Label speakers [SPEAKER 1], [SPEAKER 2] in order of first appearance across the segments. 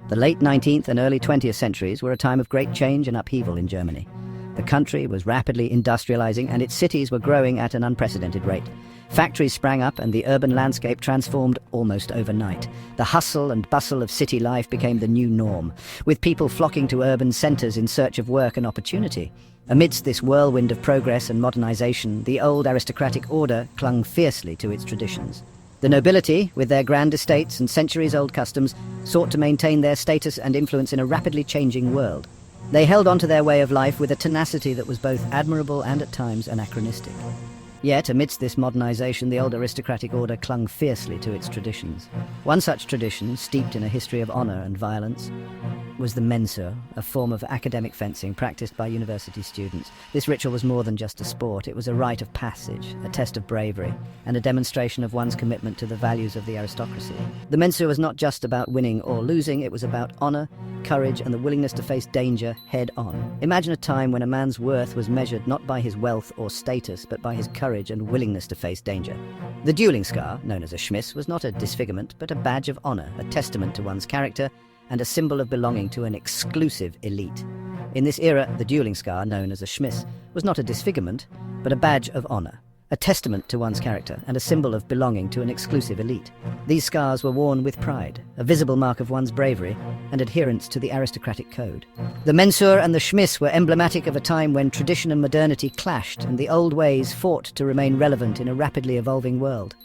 [SPEAKER 1] The late 19th and early 20th centuries were a time of great change and upheaval in Germany. The country was rapidly industrializing and its cities were growing at an unprecedented rate. Factories sprang up and the urban landscape transformed almost overnight. The hustle and bustle of city life became the new norm, with people flocking to urban centers in search of work and opportunity. Amidst this whirlwind of progress and modernization, the old aristocratic order clung fiercely to its traditions. The nobility, with their grand estates and centuries-old customs, sought to maintain their status and influence in a rapidly changing world. They held on to their way of life with a tenacity that was both admirable and at times anachronistic. Yet, amidst this modernization, the old aristocratic order clung fiercely to its traditions. One such tradition, steeped in a history of honor and violence, was the Mensur, a form of academic fencing practiced by university students. This ritual was more than just a sport. It was a rite of passage, a test of bravery, and a demonstration of one's commitment to the values of the aristocracy. The Mensur was not just about winning or losing, it was about honor, courage, and the willingness to face danger head on. Imagine a time when a man's worth was measured not by his wealth or status, but by his courage and willingness to face danger. The dueling scar, known as a Schmiss, was not a disfigurement, but a badge of honor, a testament to one's character, and a symbol of belonging to an exclusive elite. In this era, the dueling scar, known as a Schmiss, was not a disfigurement, but a badge of honor, a testament to one's character, and a symbol of belonging to an exclusive elite. These scars were worn with pride, a visible mark of one's bravery and adherence to the aristocratic code. The Mensur and the Schmiss were emblematic of a time when tradition and modernity clashed and the old ways fought to remain relevant in a rapidly evolving world.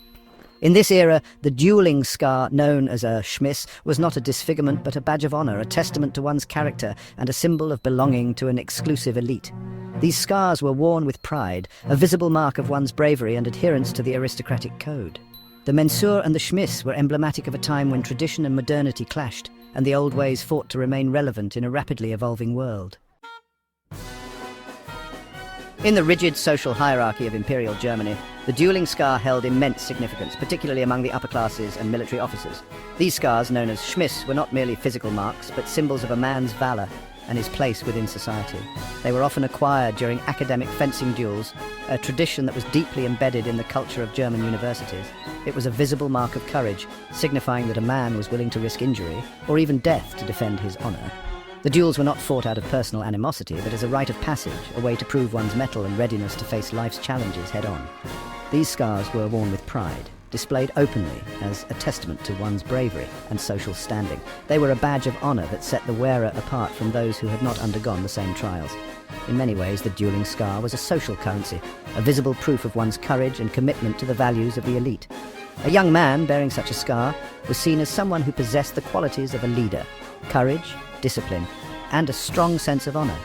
[SPEAKER 1] In this era, the dueling scar, known as a Schmiss, was not a disfigurement but a badge of honor, a testament to one's character and a symbol of belonging to an exclusive elite. These scars were worn with pride, a visible mark of one's bravery and adherence to the aristocratic code. The Mensur and the Schmiss were emblematic of a time when tradition and modernity clashed and the old ways fought to remain relevant in a rapidly evolving world. In the rigid social hierarchy of Imperial Germany, the dueling scar held immense significance, particularly among the upper classes and military officers. These scars, known as Schmiss, were not merely physical marks, but symbols of a man's valor and his place within society. They were often acquired during academic fencing duels, a tradition that was deeply embedded in the culture of German universities. It was a visible mark of courage, signifying that a man was willing to risk injury or even death to defend his honor. The duels were not fought out of personal animosity, but as a rite of passage, a way to prove one's mettle and readiness to face life's challenges head-on. These scars were worn with pride, displayed openly as a testament to one's bravery and social standing. They were a badge of honor that set the wearer apart from those who had not undergone the same trials. In many ways, the dueling scar was a social currency, a visible proof of one's courage and commitment to the values of the elite. A young man bearing such a scar was seen as someone who possessed the qualities of a leader: courage, discipline, and a strong sense of honor.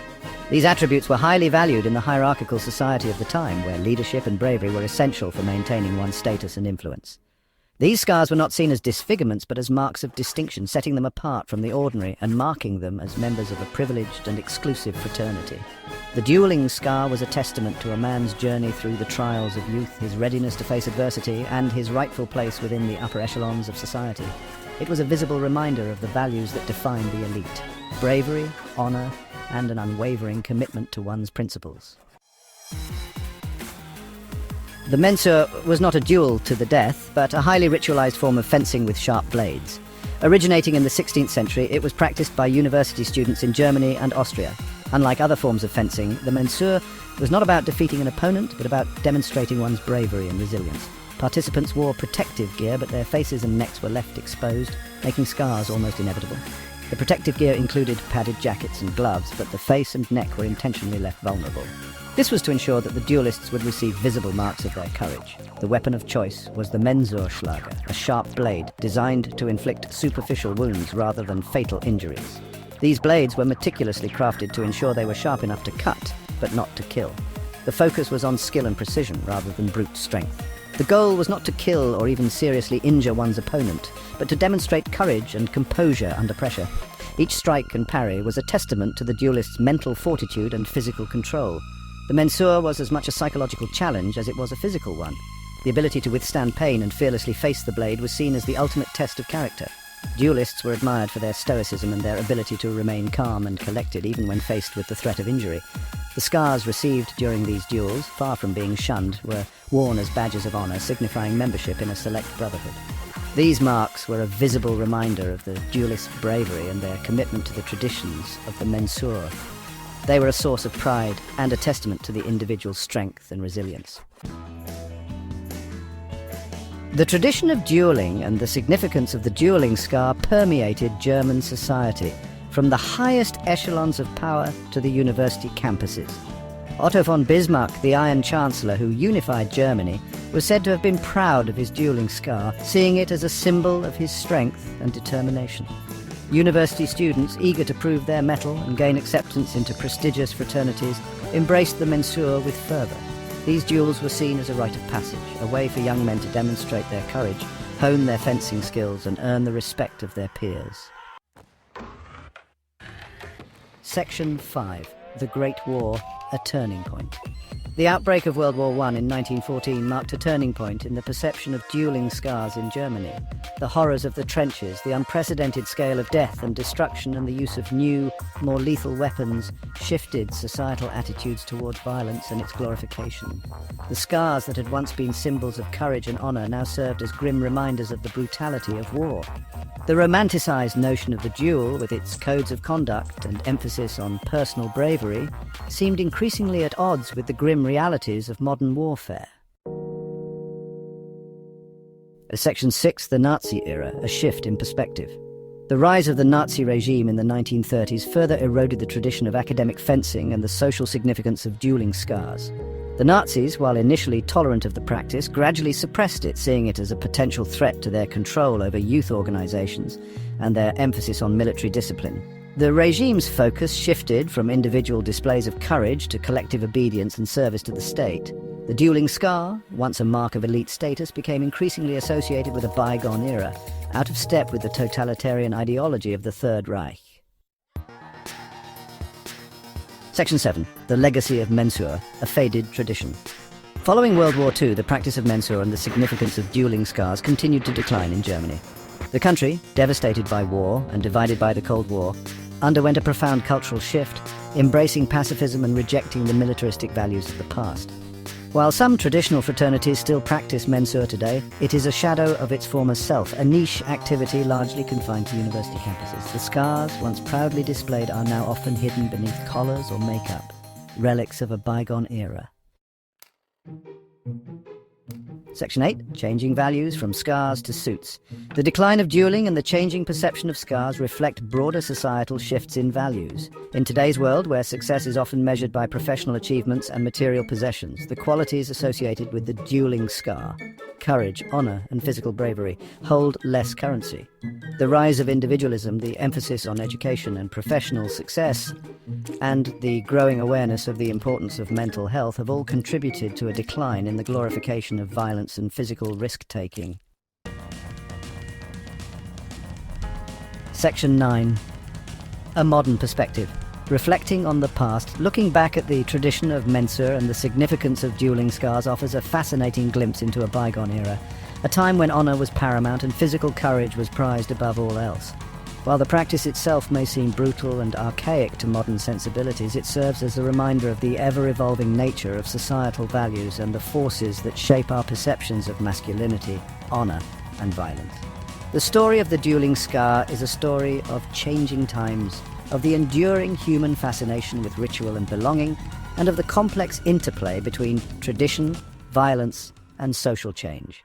[SPEAKER 1] These attributes were highly valued in the hierarchical society of the time, where leadership and bravery were essential for maintaining one's status and influence. These scars were not seen as disfigurements, but as marks of distinction, setting them apart from the ordinary and marking them as members of a privileged and exclusive fraternity. The dueling scar was a testament to a man's journey through the trials of youth, his readiness to face adversity, and his rightful place within the upper echelons of society. It was a visible reminder of the values that define the elite: bravery, honor, and an unwavering commitment to one's principles. The Mensur was not a duel to the death, but a highly ritualized form of fencing with sharp blades. Originating in the 16th century, it was practiced by university students in Germany and Austria. Unlike other forms of fencing, the Mensur was not about defeating an opponent, but about demonstrating one's bravery and resilience. Participants wore protective gear, but their faces and necks were left exposed, making scars almost inevitable. The protective gear included padded jackets and gloves, but the face and neck were intentionally left vulnerable. This was to ensure that the duelists would receive visible marks of their courage. The weapon of choice was the Mensurschlager, a sharp blade designed to inflict superficial wounds rather than fatal injuries. These blades were meticulously crafted to ensure they were sharp enough to cut, but not to kill. The focus was on skill and precision rather than brute strength. The goal was not to kill or even seriously injure one's opponent, but to demonstrate courage and composure under pressure. Each strike and parry was a testament to the duelist's mental fortitude and physical control. The Mensur was as much a psychological challenge as it was a physical one. The ability to withstand pain and fearlessly face the blade was seen as the ultimate test of character. Duelists were admired for their stoicism and their ability to remain calm and collected even when faced with the threat of injury. The scars received during these duels, far from being shunned, were worn as badges of honor, signifying membership in a select brotherhood. These marks were a visible reminder of the duelist's bravery and their commitment to the traditions of the Mensur. They were a source of pride and a testament to the individual's strength and resilience. The tradition of dueling and the significance of the dueling scar permeated German society, from the highest echelons of power to the university campuses. Otto von Bismarck, the Iron Chancellor who unified Germany, was said to have been proud of his dueling scar, seeing it as a symbol of his strength and determination. University students, eager to prove their mettle and gain acceptance into prestigious fraternities, embraced the Mensur with fervour. These duels were seen as a rite of passage, a way for young men to demonstrate their courage, hone their fencing skills and earn the respect of their peers. Section 5. The Great War, a turning point. The outbreak of World War I in 1914 marked a turning point in the perception of dueling scars in Germany. The horrors of the trenches, the unprecedented scale of death and destruction, and the use of new, more lethal weapons shifted societal attitudes towards violence and its glorification. The scars that had once been symbols of courage and honour now served as grim reminders of the brutality of war. The romanticised notion of the duel, with its codes of conduct and emphasis on personal bravery, seemed increasingly at odds with the grim realities of modern warfare. Section 6. The Nazi era, a shift in perspective. The rise of the Nazi regime in the 1930s further eroded the tradition of academic fencing and the social significance of dueling scars. The Nazis, while initially tolerant of the practice, gradually suppressed it, seeing it as a potential threat to their control over youth organizations and their emphasis on military discipline. The regime's focus shifted from individual displays of courage to collective obedience and service to the state. The dueling scar, once a mark of elite status, became increasingly associated with a bygone era, out of step with the totalitarian ideology of the Third Reich. Section 7. The Legacy of Mensur, a faded tradition. Following World War II, the practice of Mensur and the significance of dueling scars continued to decline in Germany. The country, devastated by war and divided by the Cold War, underwent a profound cultural shift, embracing pacifism and rejecting the militaristic values of the past. While some traditional fraternities still practice Mensur today, it is a shadow of its former self, a niche activity largely confined to university campuses. The scars, once proudly displayed, are now often hidden beneath collars or makeup, relics of a bygone era. Section 8. Changing values from scars to suits. The decline of dueling and the changing perception of scars reflect broader societal shifts in values. In today's world, where success is often measured by professional achievements and material possessions, the qualities associated with the dueling scar, courage, honor, and physical bravery, hold less currency. The rise of individualism, the emphasis on education and professional success, and the growing awareness of the importance of mental health have all contributed to a decline in the glorification of violence and physical risk-taking. Section 9. A modern perspective. Reflecting on the past, looking back at the tradition of Mensur and the significance of dueling scars offers a fascinating glimpse into a bygone era, a time when honor was paramount and physical courage was prized above all else. While the practice itself may seem brutal and archaic to modern sensibilities, it serves as a reminder of the ever-evolving nature of societal values and the forces that shape our perceptions of masculinity, honor, and violence. The story of the dueling scar is a story of changing times, of the enduring human fascination with ritual and belonging, and of the complex interplay between tradition, violence, and social change.